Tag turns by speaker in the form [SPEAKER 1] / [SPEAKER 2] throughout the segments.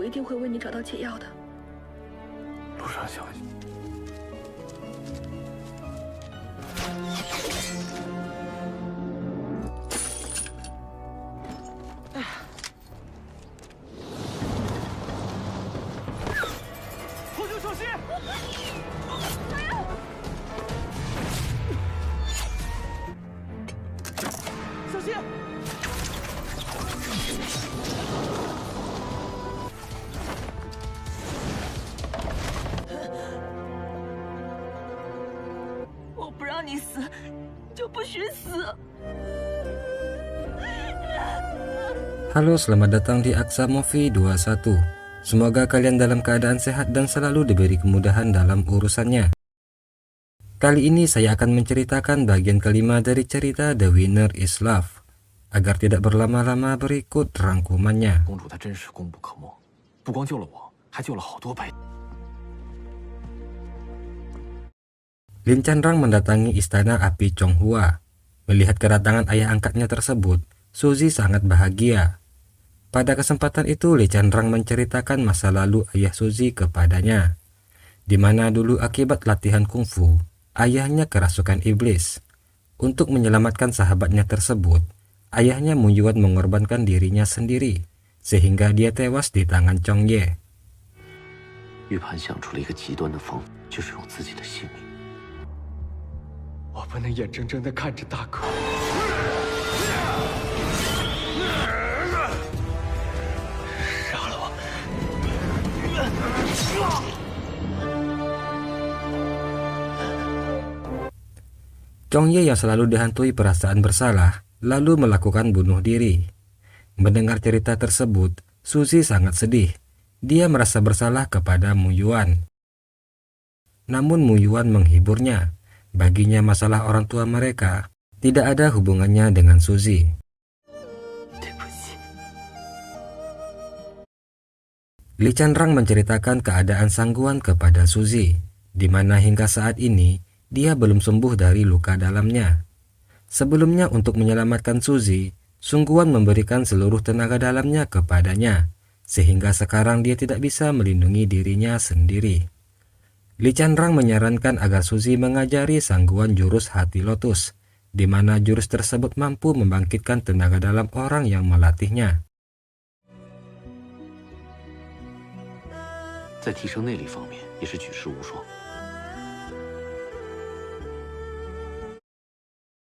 [SPEAKER 1] 我一定会为你找到解药的。
[SPEAKER 2] 陆莎小姐，
[SPEAKER 3] 后小心！小心！
[SPEAKER 1] 我不让你死，就不许死。
[SPEAKER 4] Halo, selamat datang di Aksa Movie 21. Semoga kalian dalam keadaan sehat dan selalu diberi kemudahan dalam urusannya. Kali ini saya akan menceritakan bagian kelima dari cerita The Winner is Love. Agar tidak berlama-lama, berikut rangkumannya.
[SPEAKER 2] 公主她真是功不可没，不光救了我，还救了好多白。
[SPEAKER 4] Lin Chandrang mendatangi istana api Chonghua. Melihat kedatangan ayah angkatnya tersebut, Suzy sangat bahagia. Pada kesempatan itu, Lin Chandrang menceritakan masa lalu ayah Suzy kepadanya, di mana dulu akibat latihan kungfu, ayahnya kerasukan iblis. Untuk menyelamatkan sahabatnya tersebut, ayahnya Mu Yuan mengorbankan dirinya sendiri, sehingga dia tewas di tangan Chong Ye.
[SPEAKER 5] 玉盘想出了一个极端的方法，就是用自己的性命。
[SPEAKER 3] 我不能眼睁睁地看着大哥。杀了我
[SPEAKER 4] ！Chong Ye yang selalu dihantui perasaan bersalah, lalu melakukan bunuh diri. Mendengar cerita tersebut, Suzy sangat sedih. Dia merasa bersalah kepada Mu Yuan. Namun Mu Yuan menghiburnya. Baginya masalah orang tua mereka tidak ada hubungannya dengan Suzy. Li Chandrang menceritakan keadaan Sangguan kepada Suzy, di mana hingga saat ini dia belum sembuh dari luka dalamnya. Sebelumnya untuk menyelamatkan Suzy, Sangguan memberikan seluruh tenaga dalamnya kepadanya, sehingga sekarang dia tidak bisa melindungi dirinya sendiri. Li Chandrang menyarankan agar Suzy mengajari Sangguan jurus hati lotus, di mana jurus tersebut mampu membangkitkan tenaga dalam orang yang melatihnya.
[SPEAKER 5] 在提升内力方面也是举世无双。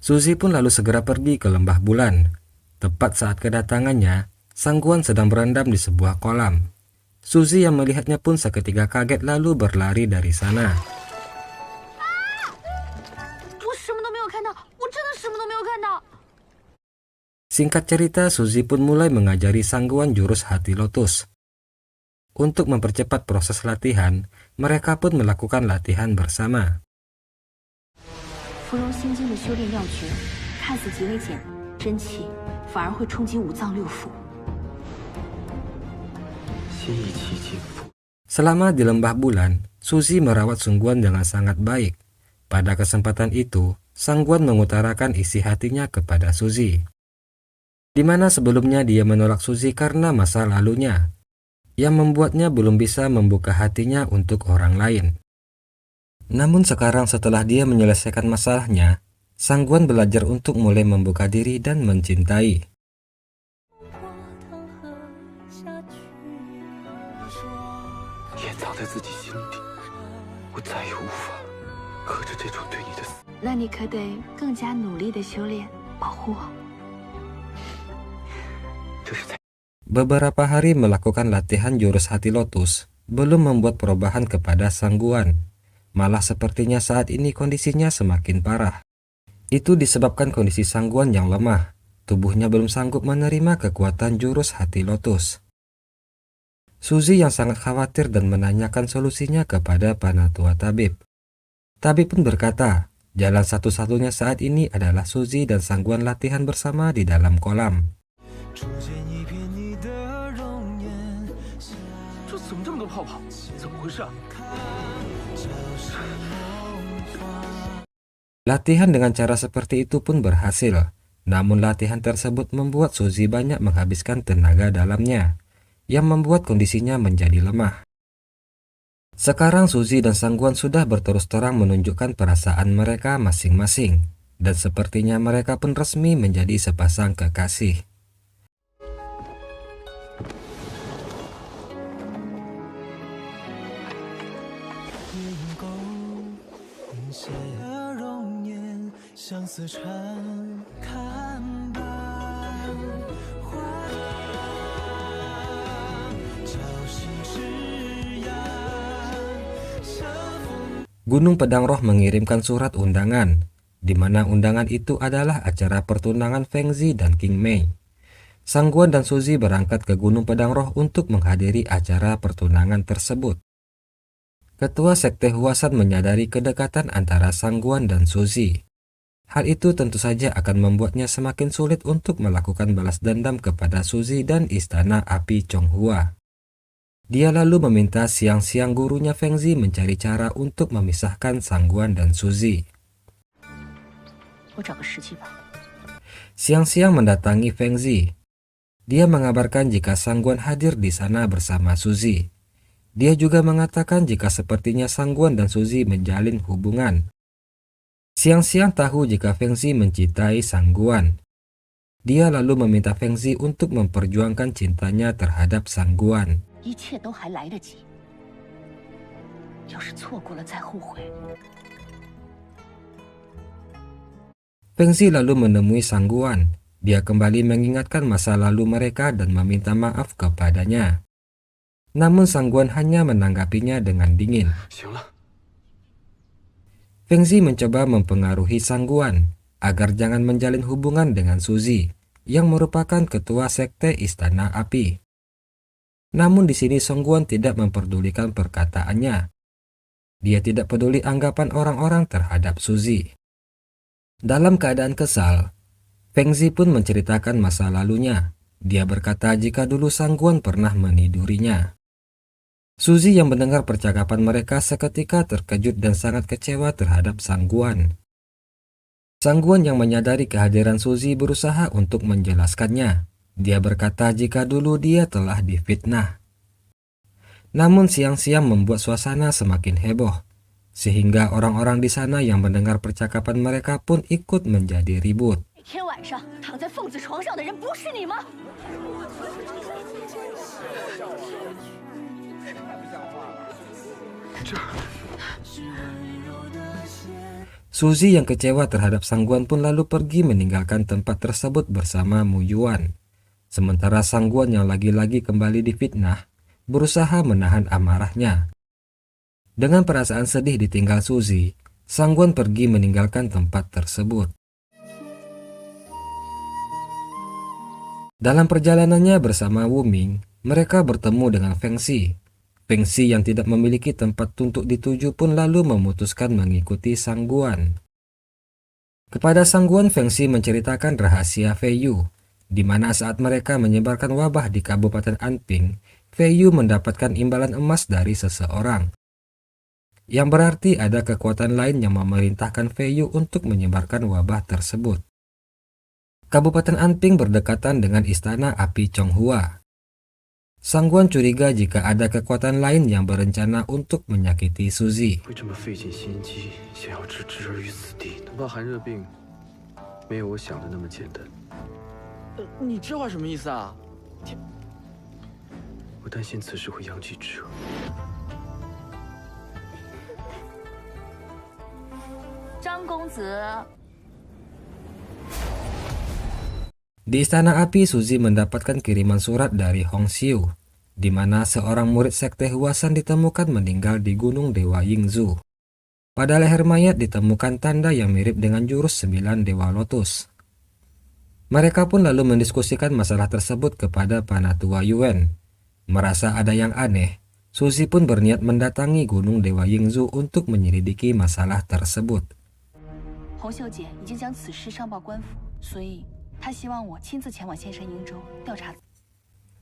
[SPEAKER 4] Suzy pun lalu segera pergi ke lembah bulan. Tepat saat kedatangannya, Sangguan sedang berendam di sebuah kolam. Suzy yang melihatnya pun seketika kaget lalu berlari dari sana. Singkat cerita, Suzy pun mulai mengajari Sangguan jurus hati lotus. Untuk mempercepat proses latihan, mereka pun melakukan latihan bersama.
[SPEAKER 6] 芙蓉心经的修炼要诀看似极为简单，真气反而会冲击五脏六腑。
[SPEAKER 4] Selama di lembah bulan, Suzy merawat Sangguan dengan sangat baik. Pada kesempatan itu, Sangguan mengutarakan isi hatinya kepada Suzy, di mana sebelumnya dia menolak Suzy karena masa lalunya, yang membuatnya belum bisa membuka hatinya untuk orang lain. Namun sekarang setelah dia menyelesaikan masalahnya, Sangguan belajar untuk mulai membuka diri dan mencintai. Beberapa hari melakukan latihan jurus hati lotus belum membuat perubahan kepada Sangguan. Malah sepertinya saat ini kondisinya semakin parah. Itu disebabkan kondisi Sangguan yang lemah. Tubuhnya belum sanggup menerima kekuatan jurus hati lotus. Suzy yang sangat khawatir dan menanyakan solusinya kepada Panatua Tabib. Tabib pun berkata, jalan satu-satunya saat ini adalah Suzy dan Sangguan latihan bersama di dalam kolam. Latihan dengan cara seperti itu pun berhasil. Namun latihan tersebut membuat Suzy banyak menghabiskan tenaga dalamnya. yang membuat kondisinya menjadi lemah. Sekarang Suzy dan Sangguan sudah berterus terang menunjukkan perasaan mereka masing-masing, dan sepertinya mereka pun resmi menjadi sepasang kekasih. Gunung Pedang Roh mengirimkan surat undangan, di mana undangan itu adalah acara pertunangan Feng Zi dan King Mei. Sangguan dan Suzy berangkat ke Gunung Pedang Roh untuk menghadiri acara pertunangan tersebut. Ketua Sekte Huasan menyadari kedekatan antara Sangguan dan Suzy. Hal itu tentu saja akan membuatnya semakin sulit untuk melakukan balas dendam kepada Suzy dan Istana Api Chonghua. Dia lalu meminta Xiang gurunya Feng Zi mencari cara untuk memisahkan Sangguan dan Suzy. Xiang mendatangi Feng Zi. Dia mengabarkan jika Sangguan hadir di sana bersama Suzy. Dia juga mengatakan jika sepertinya Sangguan dan Suzy menjalin hubungan. Xiang tahu jika Feng Zi mencintai Sangguan. Dia lalu meminta Feng Zi untuk memperjuangkan cintanya terhadap Sangguan. Feng Zi lalu menemui Sangguan. Dia kembali mengingatkan masa lalu mereka dan meminta maaf kepadanya. Namun Sangguan hanya menanggapinya dengan dingin. Feng Zi mencoba mempengaruhi Sangguan agar jangan menjalin hubungan dengan Suzy, yang merupakan ketua sekte Istana Api. Namun di sini Sangguan tidak memperdulikan perkataannya. Dia tidak peduli anggapan orang-orang terhadap Suzy. Dalam keadaan kesal, Feng Zi pun menceritakan masa lalunya. Dia berkata jika dulu Sangguan pernah menidurinya. Suzy yang mendengar percakapan mereka seketika terkejut dan sangat kecewa terhadap Sangguan. Sangguan yang menyadari kehadiran Suzy berusaha untuk menjelaskannya. Dia berkata jika dulu dia telah difitnah. Namun Xiang membuat suasana semakin heboh, sehingga orang-orang di sana yang mendengar percakapan mereka pun ikut menjadi ribut. Suzy yang kecewa terhadap Sangguan pun lalu pergi meninggalkan tempat tersebut bersama Mu Yuan. Sementara Sangguan yang lagi-lagi kembali difitnah, berusaha menahan amarahnya. Dengan perasaan sedih ditinggal Suzy, Sangguan pergi meninggalkan tempat tersebut. Dalam perjalanannya bersama Wu Ming, mereka bertemu dengan Feng Zi. Feng Zi yang tidak memiliki tempat untuk dituju pun lalu memutuskan mengikuti Sangguan. Kepada Sangguan, Feng Zi menceritakan rahasia Fei Yu, di mana saat mereka menyebarkan wabah di Kabupaten Anping, Fei Yu mendapatkan imbalan emas dari seseorang. Yang berarti ada kekuatan lain yang memerintahkan Fei Yu untuk menyebarkan wabah tersebut. Kabupaten Anping berdekatan dengan Istana Api Chonghua. Sangguan curiga jika ada kekuatan lain yang berencana untuk menyakiti Suzy. Di Istana Api, Suzy mendapatkan kiriman surat dari Hong Xiu, di mana seorang murid sekte Huasan ditemukan meninggal di Gunung Dewa Yingzhou. Pada leher mayat ditemukan tanda yang mirip dengan jurus 9 Dewa Lotus. Mereka pun lalu mendiskusikan masalah tersebut kepada Panatua Yuan. Merasa ada yang aneh, Suzy pun berniat mendatangi Gunung Dewa Yingzhou untuk menyelidiki masalah tersebut.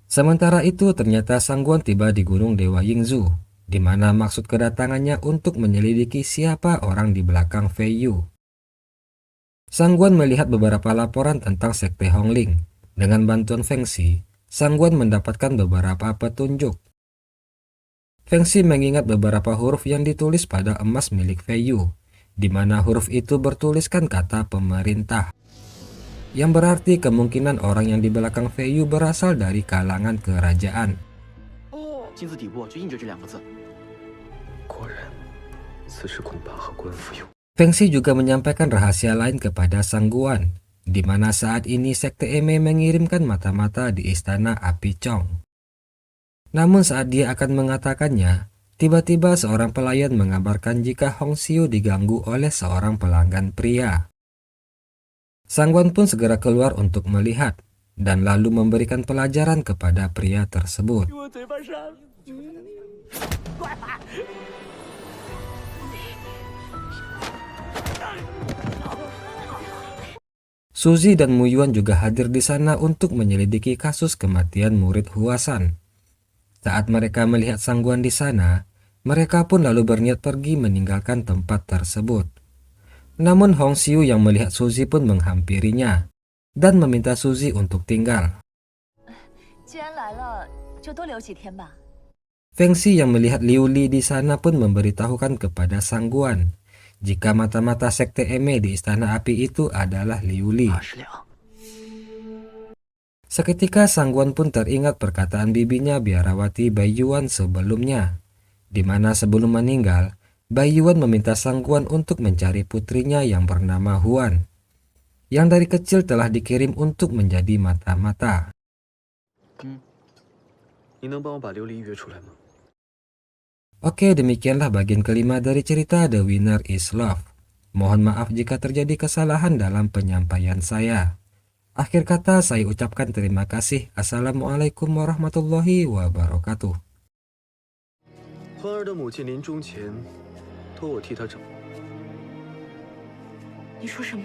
[SPEAKER 4] Sementara itu ternyata Sangguan tiba di Gunung Dewa Yingzhou, di mana maksud kedatangannya untuk menyelidiki siapa orang di belakang Fei Yu. Sangguan melihat beberapa laporan tentang sekte Hongling. Dengan bantuan Feng Zi, Sangguan mendapatkan beberapa petunjuk. Fengxi mengingat beberapa huruf yang ditulis pada emas milik Fei Yu, di mana huruf itu bertuliskan kata pemerintah, yang berarti kemungkinan orang yang di belakang Fei Yu berasal dari kalangan kerajaan.
[SPEAKER 5] 金字底部就印着这2个字。
[SPEAKER 3] 果然，此事恐怕和官府有。
[SPEAKER 4] Fengxi juga menyampaikan rahasia lain kepada Sangguan, di mana saat ini Sekte Eme mengirimkan mata-mata di Istana Api Chong. Namun saat dia akan mengatakannya, tiba-tiba seorang pelayan mengabarkan jika Hong Xiu diganggu oleh seorang pelanggan pria. Sangguan pun segera keluar untuk melihat, dan lalu memberikan pelajaran kepada pria tersebut. Suzy dan Mu Yuan juga hadir di sana untuk menyelidiki kasus kematian murid Huasan. Saat mereka melihat Sangguan di sana, mereka pun lalu berniat pergi meninggalkan tempat tersebut. Namun Hong Xiu yang melihat Suzy pun menghampirinya dan meminta Suzy untuk tinggal.
[SPEAKER 1] 既然来了，就多留几天吧。
[SPEAKER 4] Fengxi yang melihat Liu Li di sana pun memberitahukan kepada Sangguan jika mata-mata Sekte Eme di Istana Api itu adalah Liu Li.
[SPEAKER 5] 20两。
[SPEAKER 4] Seketika Sangguan pun teringat perkataan bibinya biarawati Bai Yuan sebelumnya, di mana sebelum meninggal, Bai Yuan meminta Sangguan untuk mencari putrinya yang bernama Huan, yang dari kecil telah dikirim untuk menjadi mata-mata.
[SPEAKER 3] 你能帮我把琉璃约出来吗？
[SPEAKER 4] Oke, demikianlah bagian kelima dari cerita The Winner is Love. Mohon maaf jika terjadi kesalahan dalam penyampaian saya. Akhir kata saya ucapkan terima kasih. Assalamualaikum warahmatullahi wabarakatuh.
[SPEAKER 3] 欢儿的母亲临终前托我替她整。
[SPEAKER 6] 你说什么？